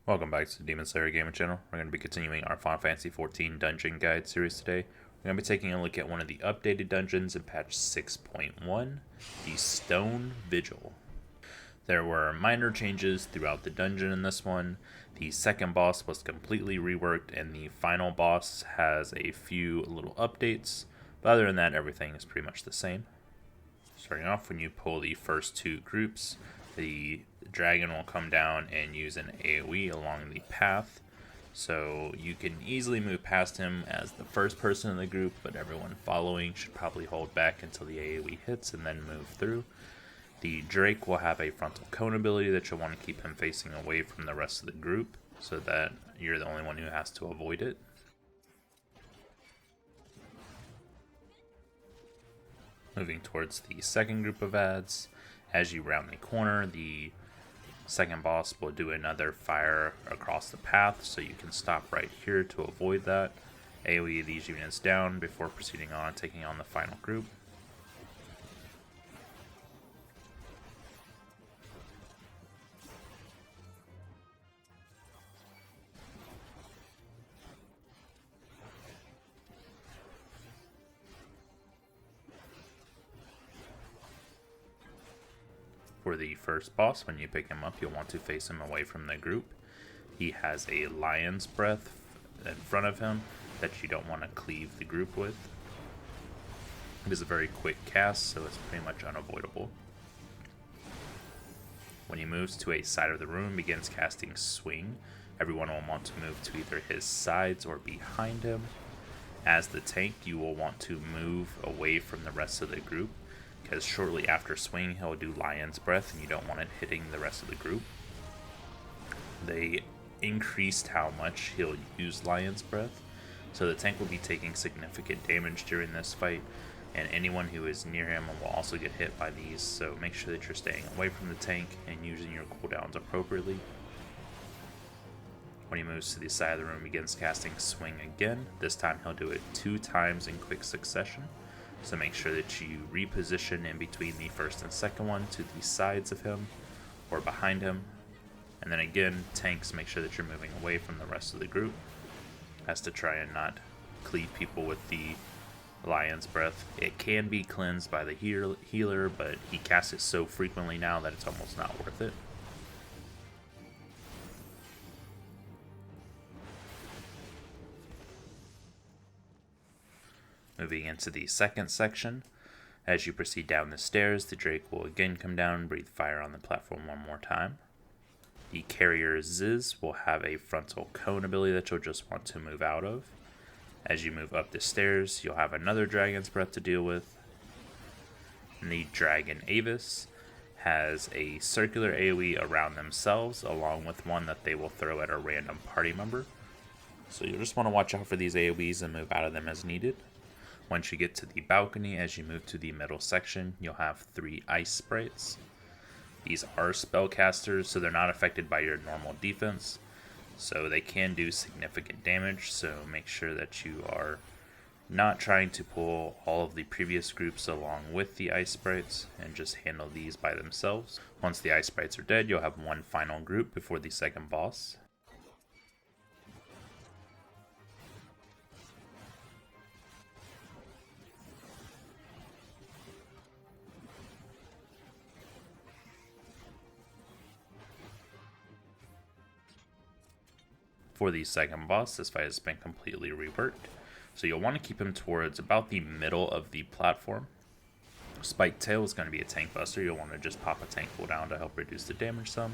Welcome back to the Demon Slayer Gaming Channel. We're going to be continuing our Final Fantasy XIV Dungeon Guide series today. We're going to be taking a look at one of the updated dungeons in patch 6.1, the Stone Vigil. There were minor changes throughout the dungeon in this one. The second boss was completely reworked, and the final boss has a few little updates. But other than that, everything is pretty much the same. Starting off, when you pull the first two groups, the dragon will come down and use an AoE along the path. So you can easily move past him as the first person in the group, but everyone following should probably hold back until the AoE hits and then move through. The Drake will have a frontal cone ability that you'll want to keep him facing away from the rest of the group so that you're the only one who has to avoid it. Moving towards the second group of ads, as you round the corner, the second boss will do another fire across the path, so you can stop right here to avoid that. AoE these units down before proceeding on taking on the final group. For the first boss, when you pick him up, you'll want to face him away from the group. He has a lion's breath in front of him that you don't want to cleave the group with. It is a very quick cast, so it's pretty much unavoidable. When he moves to a side of the room and begins casting Swing, everyone will want to move to either his sides or behind him. As the tank, you will want to move away from the rest of the group, because shortly after Swing, he'll do Lion's Breath, and you don't want it hitting the rest of the group. They increased how much he'll use Lion's Breath, so the tank will be taking significant damage during this fight, and anyone who is near him will also get hit by these, so make sure that you're staying away from the tank and using your cooldowns appropriately. When he moves to the side of the room, he begins casting Swing again. This time he'll do it 2 times in quick succession. So make sure that you reposition in between the first and second one to the sides of him or behind him. And then again, tanks, make sure that you're moving away from the rest of the group as to try and not cleave people with the Lion's Breath. It can be cleansed by the healer, but he casts it so frequently now that it's almost not worth it. Moving into the second section, as you proceed down the stairs, the Drake will again come down and breathe fire on the platform one more time. The carrier Ziz will have a frontal cone ability that you'll just want to move out of. As you move up the stairs, you'll have another Dragon's Breath to deal with. And the Dragon Avis has a circular AoE around themselves, along with one that they will throw at a random party member. So you'll just want to watch out for these AoEs and move out of them as needed. Once you get to the balcony, as you move to the middle section, you'll have 3 ice sprites. These are spellcasters, so they're not affected by your normal defense. So they can do significant damage, so make sure that you are not trying to pull all of the previous groups along with the ice sprites, and just handle these by themselves. Once the ice sprites are dead, you'll have one final group before the second boss. For the second boss, this fight has been completely reworked, so you'll want to keep him towards about the middle of the platform. Spiked Tail is going to be a tank buster. You'll want to just pop a tank cooldown to help reduce the damage some.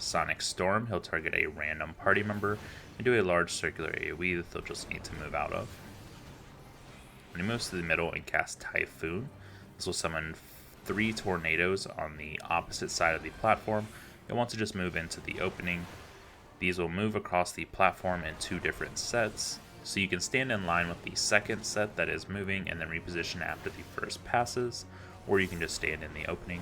Sonic Storm, he'll target a random party member and do a large circular AoE that they'll just need to move out of. When he moves to the middle and casts Typhoon, this will summon 3 tornadoes on the opposite side of the platform. You'll want to just move into the opening. These will move across the platform in 2 different sets, so you can stand in line with the second set that is moving and then reposition after the first passes, or you can just stand in the opening.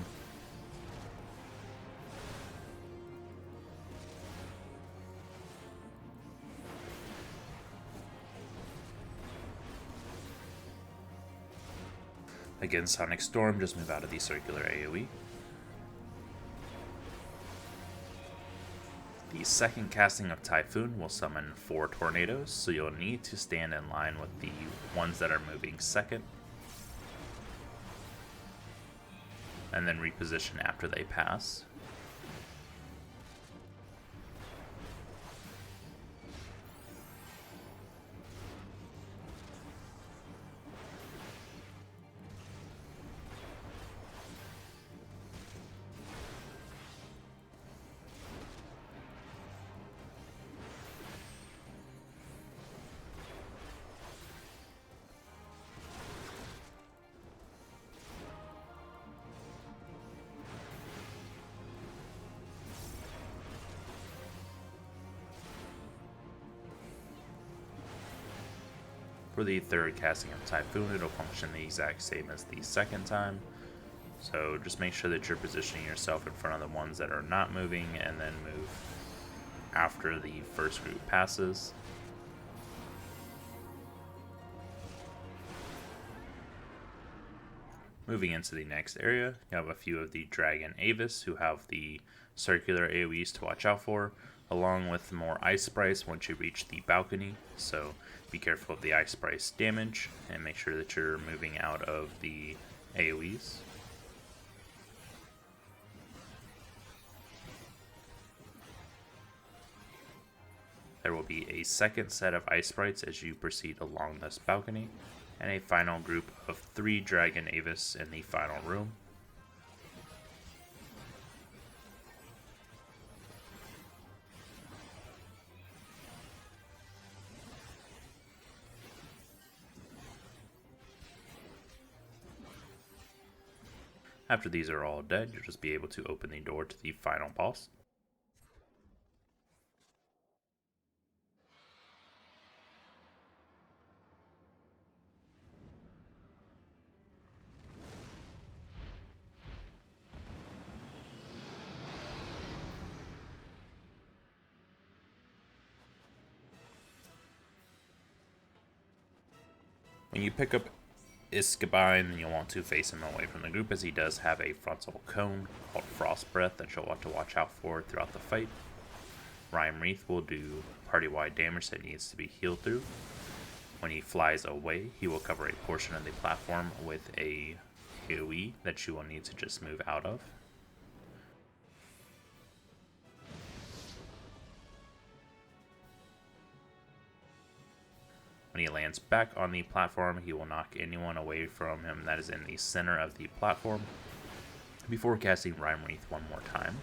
Again, Sonic Storm, just move out of the circular AoE. The second casting of Typhoon will summon 4 tornadoes, so you'll need to stand in line with the ones that are moving second, and then reposition after they pass. For the third casting of Typhoon, it'll function the exact same as the second time. So just make sure that you're positioning yourself in front of the ones that are not moving, and then move after the first group passes. Moving into the next area, you have a few of the Dragon Avis who have the circular AoEs to watch out for, along with more ice sprites once you reach the balcony. So be careful of the ice sprites damage and make sure that you're moving out of the AoEs. There will be a second set of ice sprites as you proceed along this balcony, and a final group of 3 Dragon Avis in the final room. After these are all dead, you'll just be able to open the door to the final boss. When you pick up Iskabine, you'll want to face him away from the group, as he does have a frontal cone called Frost Breath that you'll want to watch out for throughout the fight. Rhyme Wreath will do party-wide damage that needs to be healed through. When he flies away, he will cover a portion of the platform with a AoE that you will need to just move out of. When he lands back on the platform, he will knock anyone away from him that is in the center of the platform before casting Rhyme Wreath one more time.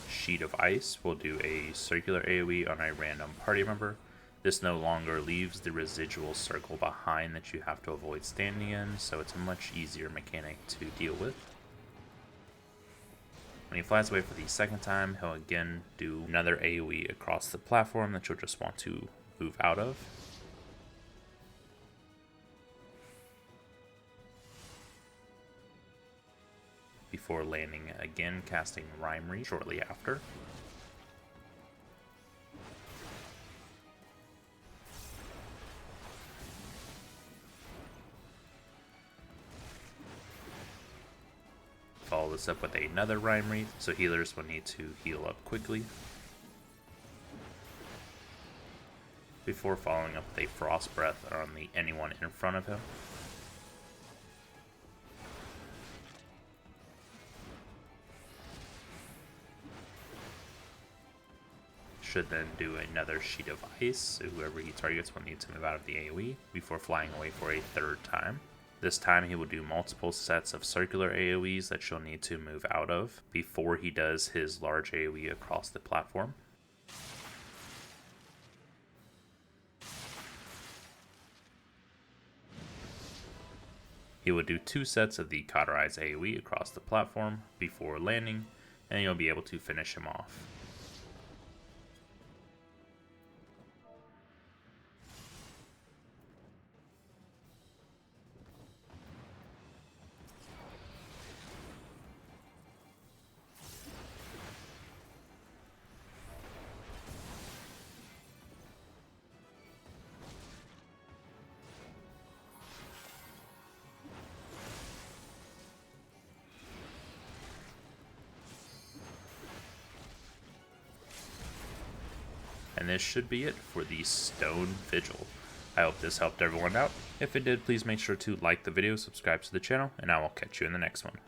Sheet of Ice will do a circular AoE on a random party member. This no longer leaves the residual circle behind that you have to avoid standing in, so it's a much easier mechanic to deal with. When he flies away for the second time, he'll again do another AoE across the platform that you'll just want to move out of. Before landing again, casting Rhyme Wreath shortly after. Follow this up with another Rhyme Wreath, so healers will need to heal up quickly. Before following up with a Frost Breath on anyone in front of him. Should then do another Sheet of Ice, so whoever he targets will need to move out of the AoE before flying away for a third time. This time he will do multiple sets of circular AoEs that you'll need to move out of before he does his large AoE across the platform. He will do 2 sets of the Cauterize AoE across the platform before landing, and you'll be able to finish him off. And this should be it for the Stone Vigil. I hope this helped everyone out. If it did, please make sure to like the video, subscribe to the channel, and I will catch you in the next one.